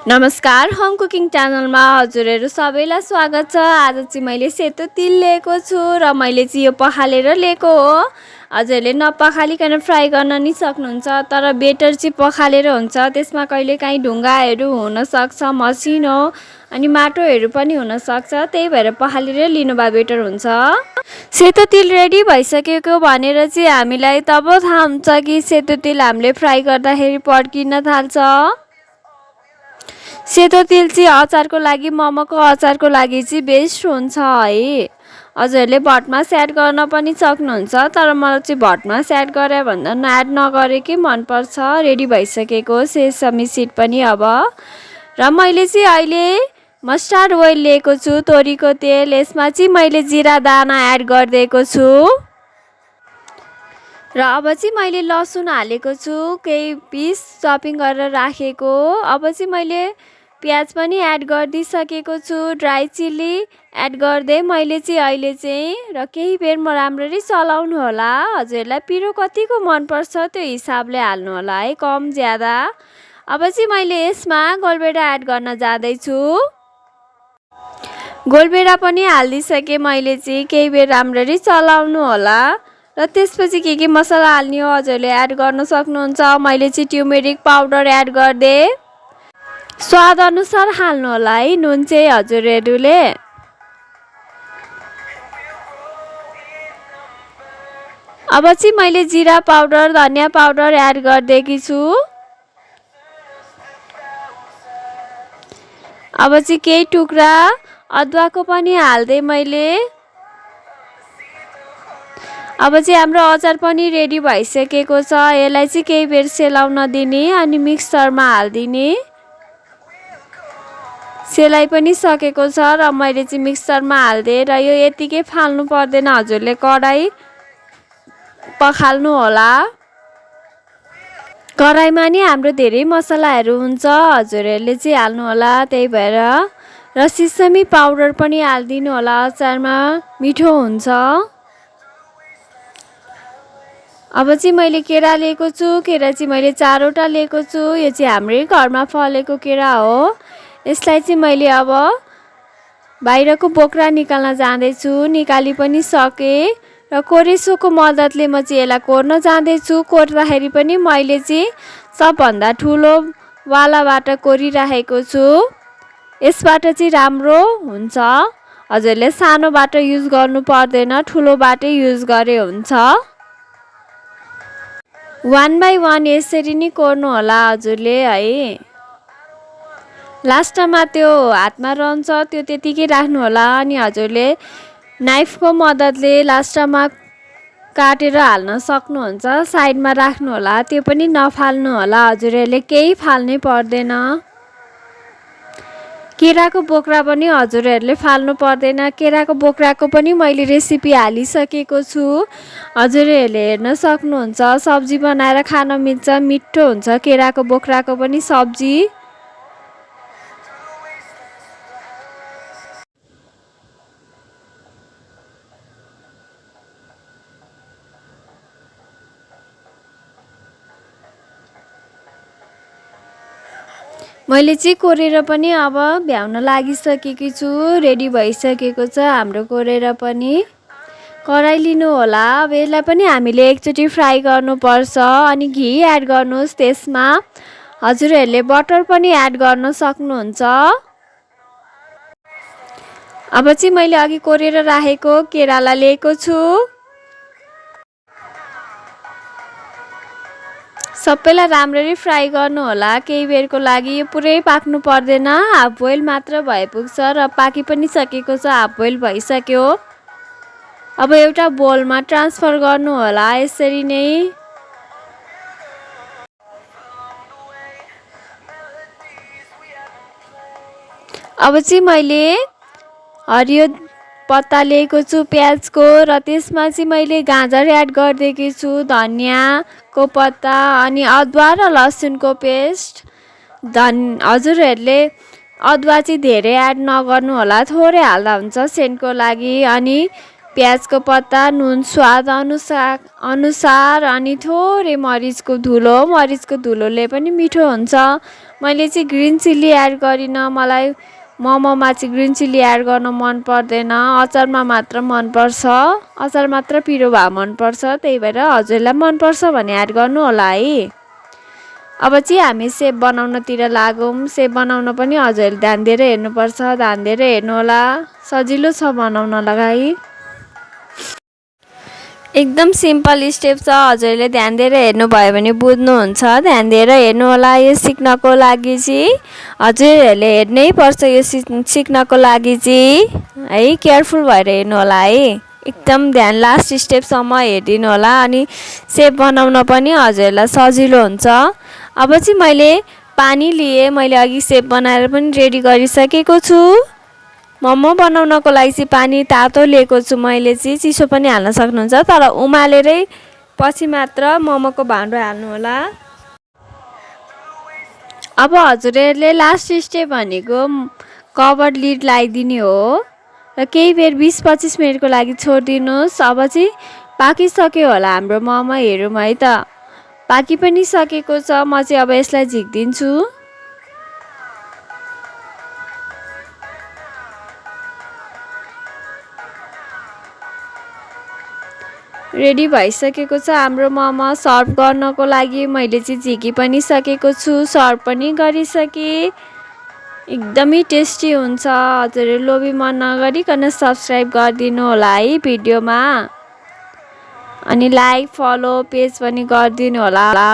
नमस्कार, home cooking च्यानलमा हजुरहरू सबैलाई स्वागत छ। आज चाहिँ मैले सेतो तिल लिएको छु र मैले चाहिँ यो पखालेर लिएको हो। हजुरहरूले नपखालिकन फ्राई गर्न नि सक्नुहुन्छ, तर बेटर चाहिँ पखालेर हुन्छ। त्यसमा कहिलेकाहीँ ढुङ्गाहरू हुनसक्छ, मसिनो अनि माटोहरू पनि हुनसक्छ, त्यही भएर पखालेर लिनुभए बेटर हुन्छ। सेतो तिल रेडी भइसकेको भनेर चाहिँ हामीलाई तब थाहा हुन्छ कि सेतो तिल हामीले फ्राई गर्दाखेरि पड्किन थाल्छ। सेतो तिल चाहिँ अचारको लागि, मोमोको अचारको लागि चाहिँ बेस्ट हुन्छ है। हजुरहरूले भटमास एड गर्न पनि सक्नुहुन्छ, तर मलाई चाहिँ भटमास एड गरे भन्दा एड नगरेकै मनपर्छ। रेडी भइसकेको सेसमी सिड पनि अब। र मैले चाहिँ अहिले मस्टर्ड ओइल लिएको छु, तोरीको तेल। यसमा चाहिँ मैले जिरा दाना एड गरिदिएको छु। र अब चाहिँ मैले लसुन हालेको छु, केही पिस चपिङ गरेर राखेको। अब चाहिँ मैले प्याज पनि एड गरिदिइसकेको छु, ड्राई चिल्ली एड गर्दै मैले चाहिँ अहिले चाहिँ। र केही बेर म राम्ररी चलाउनु होला। हजुरहरूलाई पिरो कतिको मनपर्छ त्यो हिसाबले हाल्नु होला है, कम ज्यादा। अब चाहिँ मैले यसमा गोलभेडा एड गर्न जाँदैछु। गोलभेडा पनि हालिदिइसकेँ मैले चाहिँ। केही बेर राम्ररी चलाउनु होला। र त्यसपछि के मसला हाल्ने हो हजुरले एड गर्न सक्नुहुन्छ। मैले चाहिँ ट्युमेरिक पाउडर एड गरिदिएँ। स्वाद अनुसार हाल्नु होला है, नुन चाहिँ हजुरहरूले। अब चाहिँ मैले जिरा पाउडर, धनिया पाउडर एड गरिदिएकी छु। अब चाहिँ केही टुक्रा अदुवाको पनि हाल्दै मैले। अब चाहिँ हाम्रो अचार पनि रेडी भइसकेको छ। यसलाई चाहिँ केही बेर सेलाउन दिने अनि मिक्सरमा हालिदिने। सेलाइ पनि सकेको छ र मैले चाहिँ मिक्सरमा हालिदिएँ। र यो यतिकै फाल्नु पर्दैन, हजुरले कराई पखाल्नु होला। कराईमा नि हाम्रो धेरै मसलाहरू हुन्छ, हजुरहरूले चाहिँ हाल्नु होला। त्यही भएर र सेसमी पाउडर पनि हालिदिनु होला, अचारमा मिठो हुन्छ। अब चाहिँ मैले केरा लिएको छु। केरा चाहिँ मैले 4वटा लिएको छु। यो चाहिँ हाम्रै घरमा फलेको केरा हो। यसलाई चाहिँ मैले अब बाहिरको बोक्रा निकाल्न जाँदैछु। निकाली पनि सकेँ र कोरेसोको मद्दतले म चाहिँ यसलाई कोर्न जाँदैछु। कोर्दाखेरि पनि मैले चाहिँ सबभन्दा ठुलो वालाबाट कोरिराखेको छु। यसबाट चाहिँ राम्रो हुन्छ। हजुरले सानोबाट युज गर्नु पर्दैन, ठुलोबाटै युज गरे हुन्छ। 1 बाई 1 यसरी नै कोर्नु होला हजुरले है। लास्टमा त्यो हातमा रहन्छ त्यो त्यतिकै राख्नु होला। अनि हजुरले नाइफको मद्दतले लास्टमा काटेर हाल्न सक्नुहुन्छ। साइडमा राख्नु होला, त्यो पनि नफाल्नु होला। हजुरहरूले केही फाल्नै पर्दैन। केराको बोक्रा पनि हजुरहरूले फाल्नु पर्दैन। केराको बोक्राको पनि मैले रेसिपी हालिसकेको छु, हजुरहरूले हेर्न सक्नुहुन्छ। सब्जी बनाएर खान मिल्छ, मिठो हुन्छ केराको बोक्राको पनि सब्जी। मैले चाहिँ कोरेर पनि अब भ्याउन लागिसकेकी छु। रेडी भइसकेको छ हाम्रो कोरेर पनि। कराई लिनु होला। अब यसलाई पनि हामीले एकचोटि फ्राई गर्नुपर्छ अनि घी एड गर्नुहोस् त्यसमा। हजुरहरूले बटर पनि एड गर्न सक्नुहुन्छ। अब चाहिँ मैले अघि कोरेर राखेको केरालाई लिएको छु। सबैलाई राम्ररी फ्राई गर्नु होला केही बेरको लागि। यो पुरै पाक्नु पर्दैन, हाफ बोइल मात्र भए पुग्छ। र पाकि पनि सकेको छ, हाफ बोइल भइसक्यो। अब एउटा बोलमा ट्रान्सफर गर्नु होला यसरी नै। अब चाहिँ मैले हरियो पत्ता लिएको छु प्याजको, र त्यसमा चाहिँ मैले गाजर एड गरिदिएकी छु, धनियाँको पत्ता अनि अदुवा र लसुनको पेस्ट। हजुरहरूले अदुवा चाहिँ धेरै एड नगर्नु होला, थोरै हाल्दा हुन्छ सेन्टको लागि। अनि प्याजको पत्ता, नुन स्वाद अनुसार अनि थोरै मरिचको धुलोले पनि मिठो हुन्छ। मैले चाहिँ ग्रिन चिल्ली एड गरिनँ, मलाई मोमोमा चाहिँ ग्रिन चिल्ली एड गर्न मन पर्दैन, अचारमा मात्र मनपर्छ। अचार मात्र पिरो भए मनपर्छ, त्यही भएर हजुरलाई मनपर्छ भने एड गर्नु होला है। अब चाहिँ हामी सेप बनाउनतिर लागौँ। सेप बनाउन पनि हजुरले ध्यान दिएर हेर्नुपर्छ, ध्यान दिएर हेर्नु होला, सजिलो छ बनाउनलाई। एकदम सिम्पल स्टेप छ, हजुरले ध्यान दिएर हेर्नुभयो भने बुझ्नुहुन्छ। ध्यान दिएर हेर्नु होला। यो सिक्नको लागि चाहिँ हजुरहरूले हेर्नै पर्छ, यो सिक्नको लागि चाहिँ है केयरफुल भएर हेर्नु होला है। एकदम ध्यान लास्ट स्टेपसम्म हेरिदिनु होला, अनि सेप बनाउन पनि हजुरलाई सजिलो हुन्छ। अब चाहिँ मैले पानी लिएँ, मैले अघि सेप बनाएर पनि रेडी गरिसकेको छु। मोमो बनाउनको लागि चाहिँ पानी तातो लिएको छु मैले चाहिँ, चिसो पनि हाल्न सक्नुहुन्छ, तर उमालेरै पछि मात्र मोमोको भाँडो हाल्नु होला। अब हजुरहरूले लास्ट स्टेप भनेको कभर लिड लगाइदिने हो र केही बेर 20-25 मिनटको लागि छोडिदिनुहोस्। अब चाहिँ पाकिसक्यो होला हाम्रो मोमो, हेरौँ है त। पाकी पनि सकेको छ। म चाहिँ अब यसलाई झिक्दिन्छु। रेडी भइसकेको छ हाम्रो मोमो। सर्भ गर्नको लागि मैले चाहिँ झिकी पनि सकेको छु, सर्भ पनि गरिसकेँ। एकदमै टेस्टी हुन्छ। हजुरले लोभी मन नगरिकन सब्सक्राइब गरिदिनु होला है भिडियोमा, अनि लाइक फलो पेज पनि गरिदिनु होला।